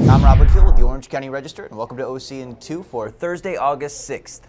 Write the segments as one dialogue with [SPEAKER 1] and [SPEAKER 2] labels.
[SPEAKER 1] I'm Rob Whitfield with the Orange County Register, and welcome to OC&2 for Thursday, August 6th.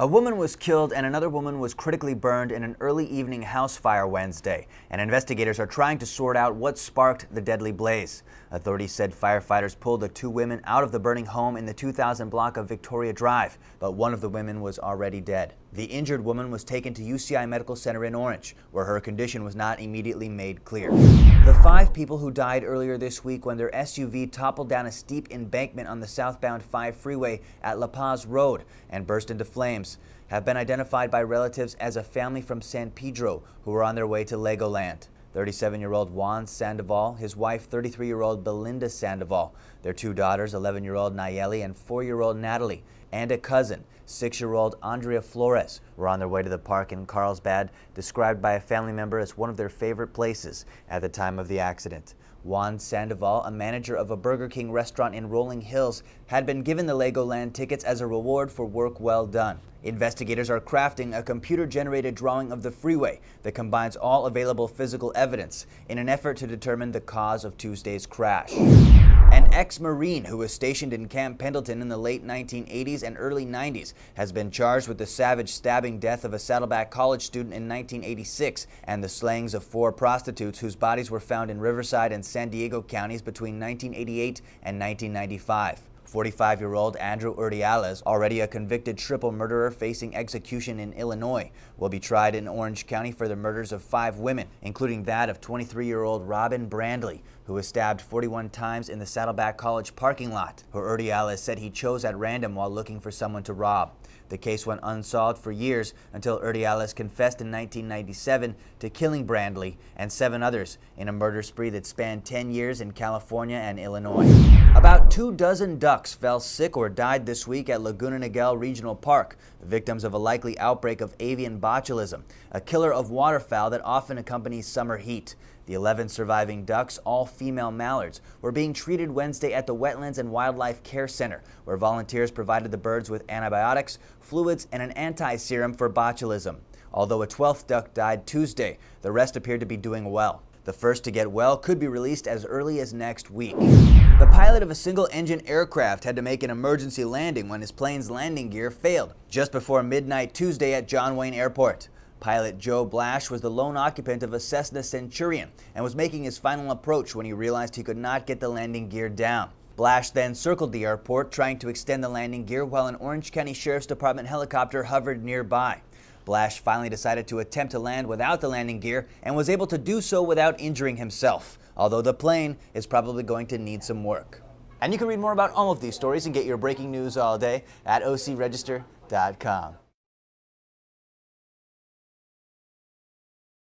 [SPEAKER 1] A woman was killed and another woman was critically burned in an early evening house fire Wednesday, and investigators are trying to sort out what sparked the deadly blaze. Authorities said firefighters pulled the two women out of the burning home in the 2000 block of Victoria Drive, but one of the women was already dead. The injured woman was taken to UCI Medical Center in Orange, where her condition was not immediately made clear. The 5 people who died earlier this week when their SUV toppled down a steep embankment on the southbound 5 freeway at La Paz Road and burst into flames have been identified by relatives as a family from San Pedro who were on their way to Legoland. 37-year-old Juan Sandoval, his wife 33-year-old Belinda Sandoval, their 2 daughters 11-year-old Nayeli and 4-year-old Natalie, and a cousin 6-year-old Andrea Flores were on their way to the park in Carlsbad, described by a family member as one of their favorite places at the time of the accident. Juan Sandoval, a manager of a Burger King restaurant in Rolling Hills, had been given the Legoland tickets as a reward for work well done. Investigators are crafting a computer-generated drawing of the freeway that combines all available physical evidence in an effort to determine the cause of Tuesday's crash. An ex-Marine who was stationed in Camp Pendleton in the late 1980s and early 90s has been charged with the savage stabbing death of a Saddleback College student in 1986 and the slayings of 4 prostitutes whose bodies were found in Riverside and San Diego counties between 1988 and 1995. 45-year-old Andrew Urdiales, already a convicted triple murderer facing execution in Illinois, will be tried in Orange County for the murders of 5 women, including that of 23-year-old Robin Brandley, who was stabbed 41 times in the Saddleback College parking lot, who Urdiales said he chose at random while looking for someone to rob. The case went unsolved for years until Urdiales confessed in 1997 to killing Brandley and 7 others in a murder spree that spanned 10 years in California and Illinois. About 24 ducks fell sick or died this week at Laguna Niguel Regional Park, the victims of a likely outbreak of avian botulism, a killer of waterfowl that often accompanies summer heat. The 11 surviving ducks, all female mallards, were being treated Wednesday at the Wetlands and Wildlife Care Center, where volunteers provided the birds with antibiotics, fluids, and an anti-serum for botulism. Although a 12th duck died Tuesday, the rest appeared to be doing well. The first to get well could be released as early as next week. The pilot of a single-engine aircraft had to make an emergency landing when his plane's landing gear failed just before midnight Tuesday at John Wayne Airport. Pilot Joe Blash was the lone occupant of a Cessna Centurion and was making his final approach when he realized he could not get the landing gear down. Blash then circled the airport trying to extend the landing gear while an Orange County Sheriff's Department helicopter hovered nearby. Blash finally decided to attempt to land without the landing gear and was able to do so without injuring himself, although the plane is probably going to need some work. And you can read more about all of these stories and get your breaking news all day at ocregister.com.